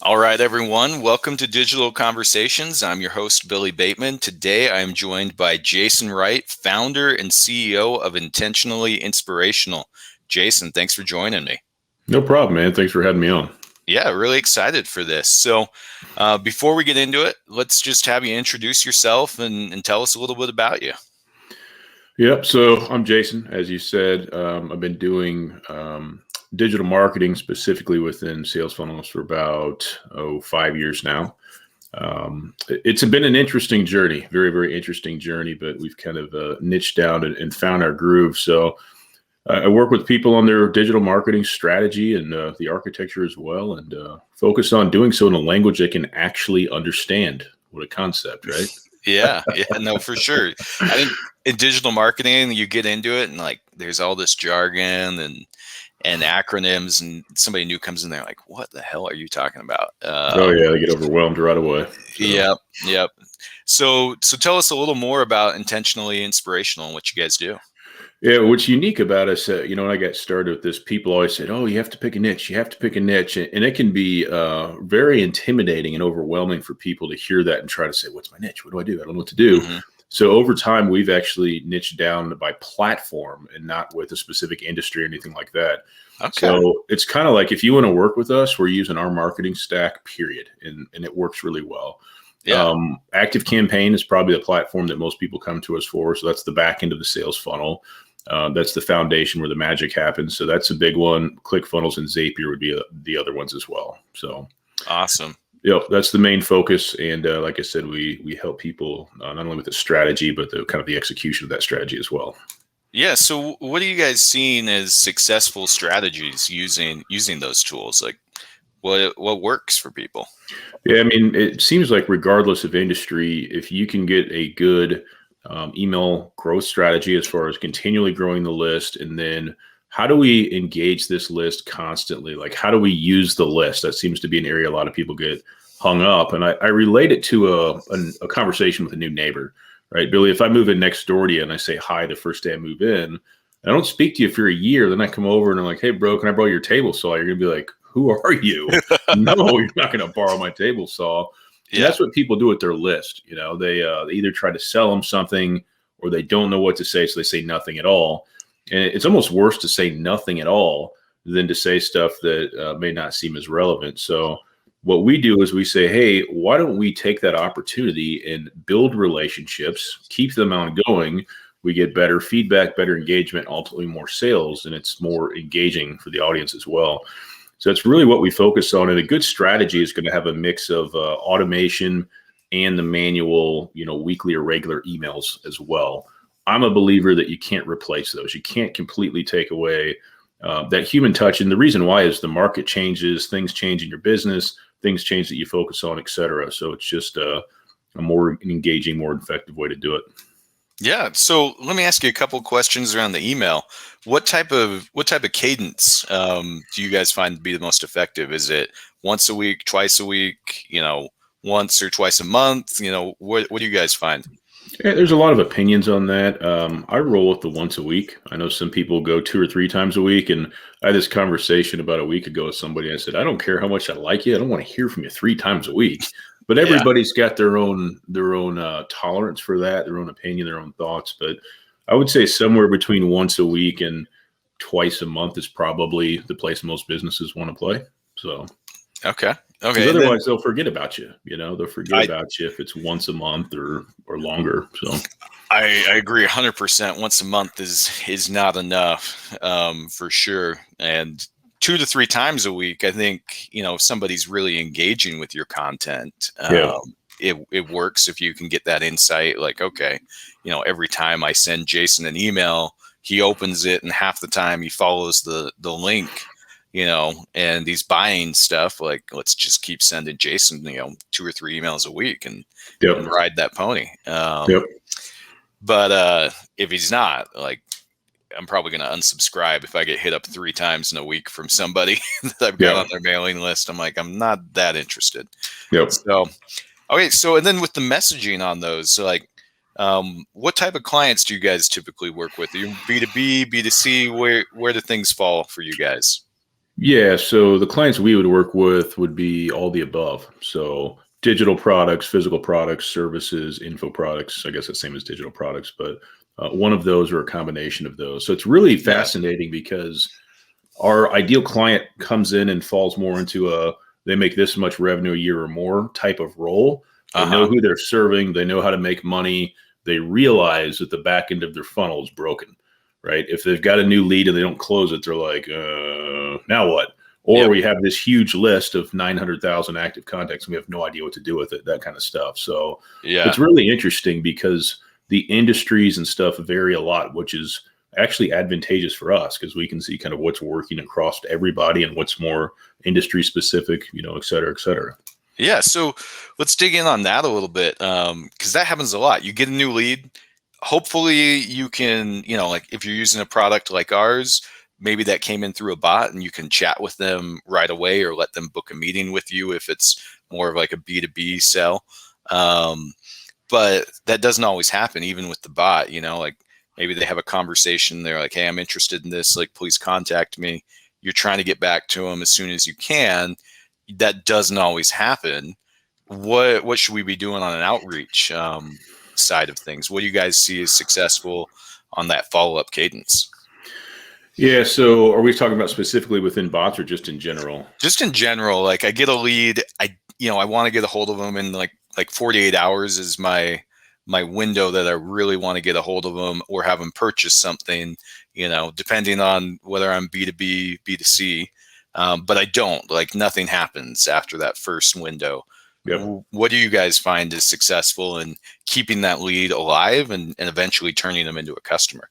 All right, everyone. Welcome to Digital Conversations. I'm your host, Billy Bateman. Today, I am joined by Jason Wright, founder and CEO of Intentionally Inspirational. Jason, thanks for joining me. No problem, man. Thanks for having me on. Yeah, really excited for this. So before we get into it, let's just have you introduce yourself and tell us a little bit about you. Yep. So I'm Jason, as you said. I've been doing digital marketing specifically within sales funnels for about 5 years now. It's been an interesting journey, very, very interesting journey, but we've kind of niched down and found our groove. So I work with people on their digital marketing strategy and the architecture as well, and focus on doing so in a language they can actually understand. What a concept, right? Yeah, no, for sure. I think in digital marketing, you get into it and like there's all this jargon and acronyms, and somebody new comes in there like, what the hell are you talking about? Oh yeah, they get overwhelmed right away. So. Yep. So tell us a little more about Intentionally Inspirational and what you guys do. Yeah, what's unique about us, when I got started with this, people always said, "Oh, you have to pick a niche. You have to pick a niche," and it can be very intimidating and overwhelming for people to hear that and try to say, "What's my niche? What do I do? I don't know what to do." Mm-hmm. So over time, we've actually niched down by platform and not with a specific industry or anything like that. Okay. So it's kind of like if you want to work with us, we're using our marketing stack, period, and it works really well. Yeah. Active Campaign is probably the platform that most people come to us for. So that's the back end of the sales funnel. That's the foundation where the magic happens. So that's a big one. ClickFunnels and Zapier would be the other ones as well. So awesome. Yep, that's the main focus. And like I said, we help people not only with the strategy, but the kind of the execution of that strategy as well. Yeah. So what are you guys seeing as successful strategies using those tools? Like what works for people? Yeah, I mean, it seems like regardless of industry, if you can get a good email growth strategy as far as continually growing the list, and then how do we engage this list constantly? Like, how do we use the list? That seems to be an area a lot of people get hung up. And I relate it to a conversation with a new neighbor, right? Billy, if I move in next door to you and I say hi the first day I move in, I don't speak to you for a year. Then I come over and I'm like, "Hey, bro, can I borrow your table saw?" You're going to be like, "Who are you?" No, you're not going to borrow my table saw. And that's what people do with their list. They either try to sell them something or they don't know what to say, so they say nothing at all. And it's almost worse to say nothing at all than to say stuff that may not seem as relevant. So what we do is we say, "Hey, why don't we take that opportunity and build relationships, keep them ongoing? We get better feedback, better engagement, ultimately more sales, and it's more engaging for the audience as well." So that's really what we focus on. And a good strategy is going to have a mix of automation and the manual, weekly or regular emails as well. I'm a believer that you can't replace those. You can't completely take away that human touch. And the reason why is the market changes, things change in your business, things change that you focus on, et cetera. So it's just a more engaging, more effective way to do it. Yeah. So let me ask you a couple of questions around the email. What type of cadence do you guys find to be the most effective? Is it once a week, twice a week, once or twice a month? What do you guys find? Yeah, there's a lot of opinions on that. I roll with the once a week. I know some people go 2 or 3 times a week. And I had this conversation about a week ago with somebody. I said, "I don't care how much I like you. I don't want to hear from you 3 times a week." But everybody's got their own tolerance for that, their own opinion, their own thoughts. But I would say somewhere between once a week and twice a month is probably the place most businesses want to play. So okay. Because otherwise they'll forget about you. They'll forget about you if it's once a month or longer. So I agree 100%. Once a month is not enough for sure. And 2 to 3 times a week, I think, if somebody's really engaging with your content, it works if you can get that insight. Like, okay, every time I send Jason an email, he opens it and half the time he follows the link, and he's buying stuff. Like, let's just keep sending Jason, 2 or 3 emails a week and ride that pony. But if he's not, like, I'm probably going to unsubscribe if I get hit up 3 times in a week from somebody that I've got on their mailing list. I'm like, I'm not that interested. So, okay. So, and then with the messaging on those, so like, what type of clients do you guys typically work with? Are you B2B, B2C? Where do things fall for you guys? Yeah, so the clients we would work with would be all the above. So digital products, physical products, services, info products. I guess the same as digital products, but one of those or a combination of those. So it's really Yeah. fascinating because our ideal client comes in and falls more into a they make this much revenue a year or more type of role. They know Uh-huh. who they're serving, they know how to make money. They realize that the back end of their funnel is broken, right? If they've got a new lead and they don't close it, they're like, now what? Or Yep. we have this huge list of 900,000 active contacts and we have no idea what to do with it, that kind of stuff. So it's Yeah. really interesting because the industries and stuff vary a lot, which is actually advantageous for us because we can see kind of what's working across everybody and what's more industry specific, et cetera, et cetera. Yeah. So let's dig in on that a little bit. Because that happens a lot. You get a new lead. Hopefully you can, like if you're using a product like ours, maybe that came in through a bot and you can chat with them right away or let them book a meeting with you if it's more of like a B2B sell. Um, but that doesn't always happen even with the bot, like maybe they have a conversation. They're like, hey, I'm interested in this. Like, please contact me. You're trying to get back to them as soon as you can. That doesn't always happen. What should we be doing on an outreach side of things? What do you guys see as successful on that follow-up cadence? Yeah. So are we talking about specifically within bots or just in general? Just in general, like I get a lead, I want to get a hold of them in like 48 hours is my window that I really want to get a hold of them or have them purchase something, depending on whether I'm B2B, B2C. But I don't, like nothing happens after that first window. Yep. What do you guys find is successful in keeping that lead alive and eventually turning them into a customer?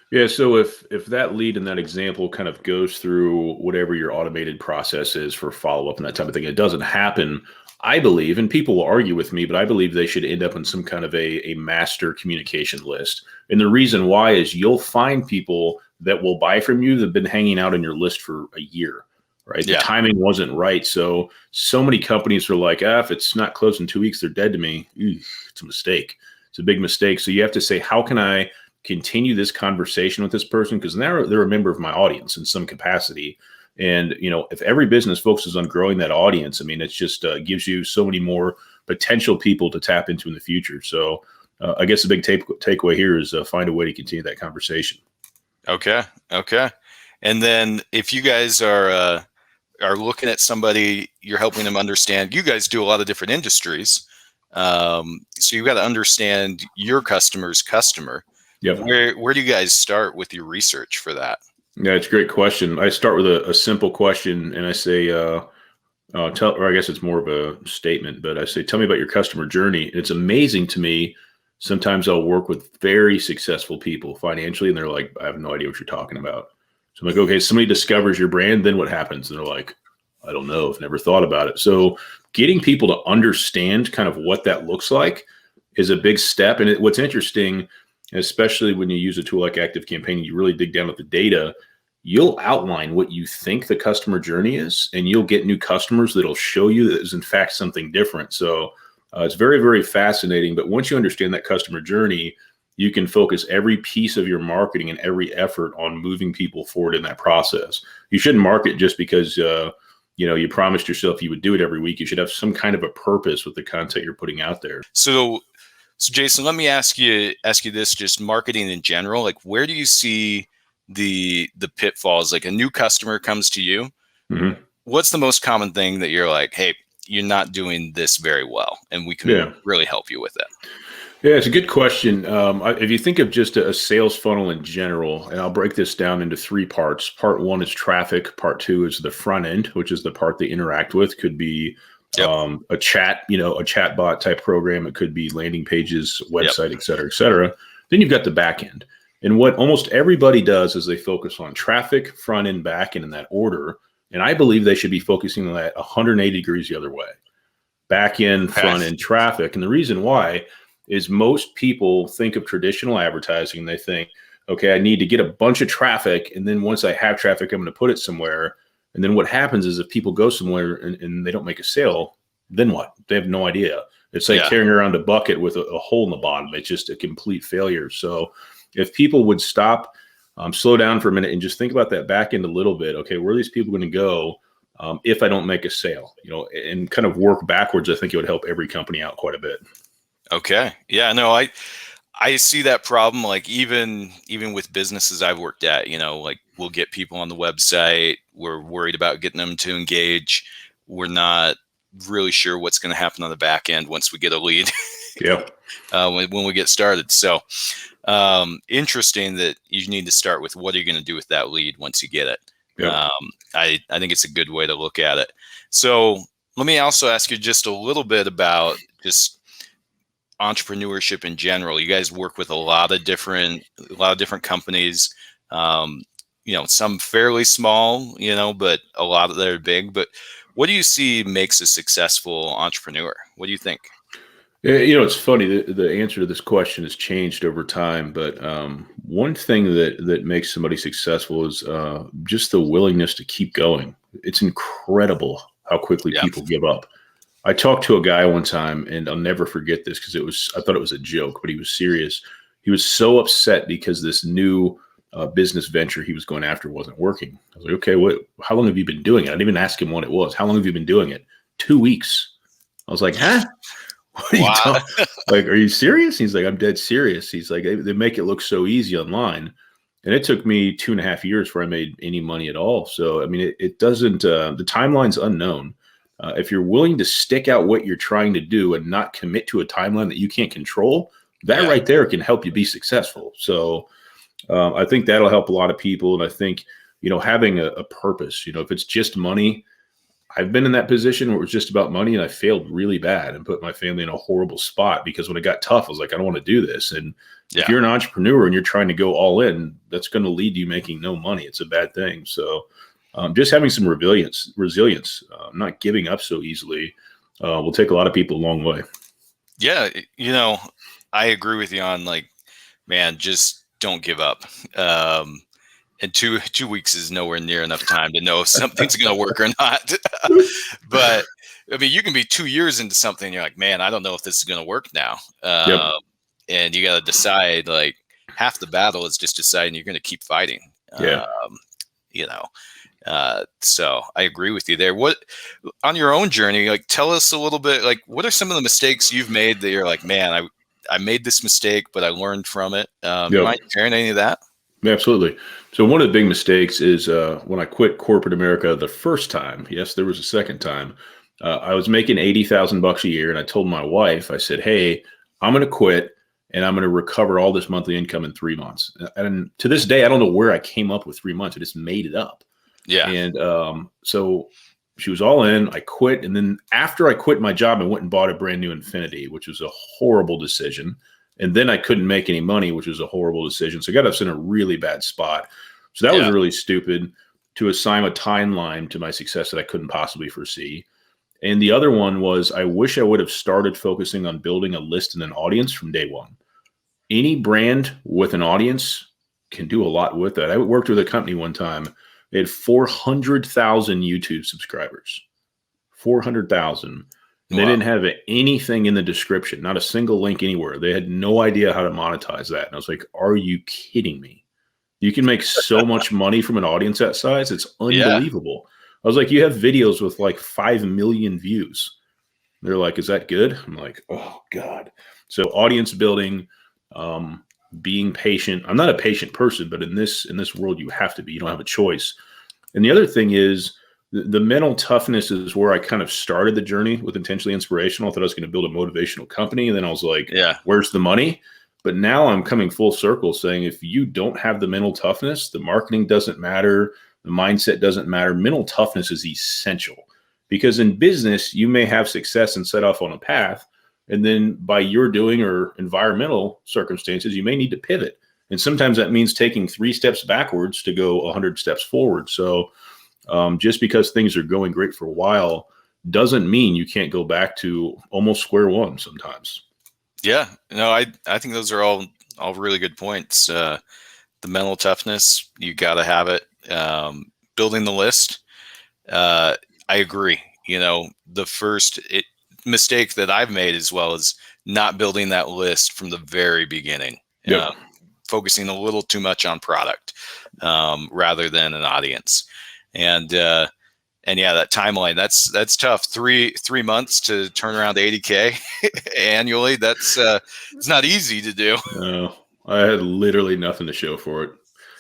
Yeah, so if that lead in that example kind of goes through whatever your automated process is for follow up and that type of thing, it doesn't happen. I believe, and people will argue with me, but I believe they should end up in some kind of a master communication list. And the reason why is you'll find people that will buy from you that have been hanging out on your list for a year, right? The Yeah. timing wasn't right. So many companies are like, if it's not closed in 2 weeks, they're dead to me. It's a mistake. It's a big mistake. So you have to say, how can I continue this conversation with this person because now they're a member of my audience in some capacity. And if every business focuses on growing that audience, I mean, it's just gives you so many more potential people to tap into in the future. So I guess the big takeaway here is find a way to continue that conversation. Okay. Okay. And then if you guys are looking at somebody, you're helping them understand. You guys do a lot of different industries, so you've got to understand your customer's customer. Yep. Where do you guys start with your research for that? Yeah, it's a great question. I start with a simple question and I say, or I guess it's more of a statement, but I say, tell me about your customer journey. And it's amazing to me. Sometimes I'll work with very successful people financially, and they're like, I have no idea what you're talking about. So I'm like, okay, somebody discovers your brand, then what happens? And they're like, I don't know. I've never thought about it. So getting people to understand kind of what that looks like is a big step. And what's interesting, especially when you use a tool like Active Campaign, you really dig down with the data, you'll outline what you think the customer journey is, and you'll get new customers that'll show you that is in fact something different. So it's very, very fascinating. But once you understand that customer journey, you can focus every piece of your marketing and every effort on moving people forward in that process. You shouldn't market just because you promised yourself you would do it every week. You should have some kind of a purpose with the content you're putting out there. So Jason, let me ask you this: just marketing in general. Like, where do you see the pitfalls? Like, a new customer comes to you. Mm-hmm. What's the most common thing that you're like, hey, you're not doing this very well, and we can really help you with it? Yeah, it's a good question. If you think of just a sales funnel in general, and I'll break this down into three parts. Part one is traffic. Part two is the front end, which is the part they interact with. Could be Yep. a chat, a chat bot type program. It could be landing pages, website, Yep. et cetera, et cetera. Then you've got the back end. And what almost everybody does is they focus on traffic, front end, back end in that order. And I believe they should be focusing on that 180 degrees the other way. Back end, front end traffic. And the reason why is most people think of traditional advertising. They think, okay, I need to get a bunch of traffic. And then once I have traffic, I'm going to put it somewhere. And then what happens is if people go somewhere and they don't make a sale, then what? They have no idea. It's like carrying around a bucket with a hole in the bottom. It's just a complete failure. So if people would stop slow down for a minute and just think about that back end a little bit. Okay, where are these people going to go if I don't make a sale? And kind of work backwards. I think it would help every company out quite a bit. Okay. Yeah, no, I see that problem. Like even with businesses I've worked at, like we'll get people on the website. We're worried about getting them to engage. We're not really sure what's going to happen on the back end once we get a lead. Yeah. When we get started. So interesting that you need to start with what are you going to do with that lead once you get it. Yeah. I think it's a good way to look at it. So let me also ask you just a little bit about just entrepreneurship in general. You guys work with a lot of different companies. Some fairly small, but a lot that are big. But what do you see makes a successful entrepreneur? What do you think? It's funny. The answer to this question has changed over time, but one thing that makes somebody successful is just the willingness to keep going. It's incredible how quickly people give up. I talked to a guy one time, and I'll never forget this because I thought it was a joke, but he was serious. He was so upset because this new business venture he was going after wasn't working. I was like, okay, how long have you been doing it? I didn't even ask him what it was. How long have you been doing it? 2 weeks. I was like, huh? What are you talking? Like, are you serious? He's like, I'm dead serious. He's like, they make it look so easy online. And it took me 2.5 years before I made any money at all. So, I mean, it doesn't, the timeline's unknown. If you're willing to stick out what you're trying to do and not commit to a timeline that you can't control, that right there can help you be successful. So I think that'll help a lot of people. And I think, having a purpose, if it's just money, I've been in that position where it was just about money and I failed really bad and put my family in a horrible spot because when it got tough, I was like, I don't want to do this. And if you're an entrepreneur and you're trying to go all in, that's going to lead to you making no money. It's a bad thing. So just having some resilience, not giving up so easily will take a lot of people a long way. Yeah. I agree with you on man, just don't give up. And 2 weeks is nowhere near enough time to know if something's going to work or not. But I mean, you can be 2 years into something. And you're like, man, I don't know if this is going to work now. And you got to decide, half the battle is just deciding you're going to keep fighting. So I agree with you there. What on your own journey, tell us a little bit, what are some of the mistakes you've made that you're like, man, I made this mistake, but I learned from it. You mind sharing any of that? Absolutely. So one of the big mistakes is when I quit corporate America the first time. Yes, there was a second time. I was making $80,000 a year, and I told my wife, I said, "Hey, I'm going to quit, and I'm going to recover all this monthly income in 3 months." And to this day, I don't know where I came up with 3 months. I just made it up. Yeah. And so she was all in. I quit, and then after I quit my job, I went and bought a brand new Infinity, which was a horrible decision. And then I couldn't make any money, which was a horrible decision. So I got us in a really bad spot. So that was really stupid to assign a timeline to my success that I couldn't possibly foresee. And the other one was I wish I would have started focusing on building a list and an audience from day one. Any brand with an audience can do a lot with that. I worked with a company one time. They had 400,000 YouTube subscribers. 400,000. They didn't have anything in the description, not a single link anywhere. They had no idea how to monetize that. And I was like, are you kidding me? You can make so much money from an audience that size. It's unbelievable. I was like, you have videos with 5 million views. They're like, is that good? I'm like, oh God. So audience building, being patient. I'm not a patient person, but in this world, you have to be. You don't have a choice. And the other thing is, the mental toughness is where I kind of started the journey with Intentionally Inspirational. I thought I was going to build a motivational company. And then I was like, where's the money? But now I'm coming full circle saying, if you don't have the mental toughness, the marketing doesn't matter. The mindset doesn't matter. Mental toughness is essential because in business, you may have success and set off on a path. And then by your doing or environmental circumstances, you may need to pivot. And sometimes that means taking 3 steps backwards to go 100 steps forward. So just because things are going great for a while doesn't mean you can't go back to almost square one sometimes. Yeah, no, I think those are all really good points. The mental toughness, you got to have it. Building the list, I agree. The first mistake that I've made as well is not building that list from the very beginning. focusing a little too much on product rather than an audience. And yeah, that timeline, that's tough. Three months to turn around 80K annually. It's not easy to do. No, I had literally nothing to show for it.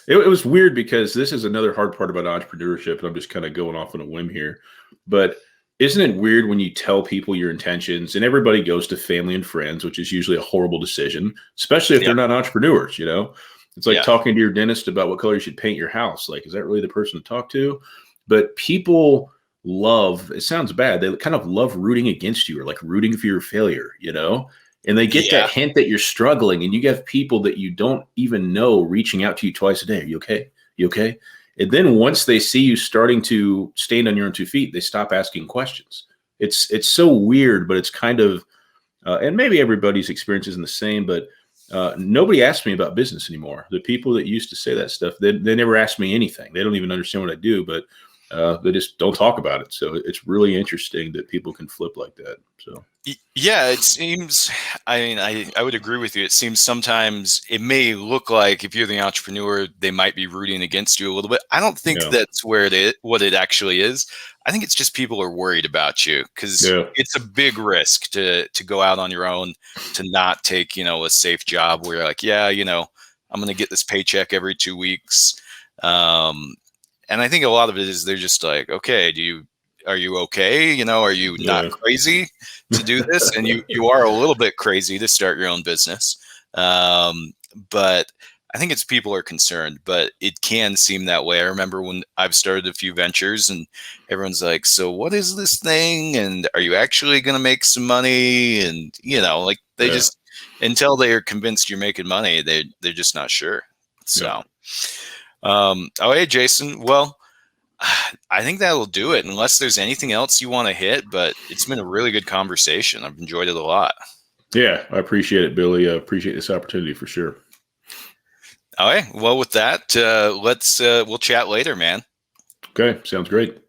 It was weird because this is another hard part about entrepreneurship. And I'm just kind of going off on a whim here, but isn't it weird when you tell people your intentions and everybody goes to family and friends, which is usually a horrible decision, especially if Yeah. they're not entrepreneurs, It's like Yeah. talking to your dentist about what color you should paint your house. Like, is that really the person to talk to? But people love, it sounds bad, they kind of love rooting against you or like rooting for your failure, And they get Yeah. that hint that you're struggling, and you have people that you don't even know reaching out to you twice a day. Are you okay? You okay? And then once they see you starting to stand on your own 2 feet, they stop asking questions. It's so weird, but it's kind of, and maybe everybody's experience isn't the same, but nobody asks me about business anymore. The people that used to say that stuff, they never ask me anything. They don't even understand what I do, but they just don't talk about it. So it's really interesting that people can flip like that. So. Yeah, it seems, I mean, I would agree with you. It seems sometimes it may look like if you're the entrepreneur, they might be rooting against you a little bit. I don't think that's what it actually is. I think it's just people are worried about you because it's a big risk to go out on your own, to not take, a safe job where you're like, yeah, I'm going to get this paycheck every 2 weeks. And I think a lot of it is they're just like, okay, are you okay? Are you not crazy to do this? And you are a little bit crazy to start your own business. But I think it's people are concerned, but it can seem that way. I remember when I've started a few ventures and everyone's like, so what is this thing? And are you actually going to make some money? And, like they just, until they are convinced you're making money, they're just not sure. So, hey, Jason, well, I think that'll do it unless there's anything else you want to hit, but it's been a really good conversation. I've enjoyed it a lot. Yeah, I appreciate it, Billy. I appreciate this opportunity for sure. All right. Well, with that, we'll chat later, man. Okay. Sounds great.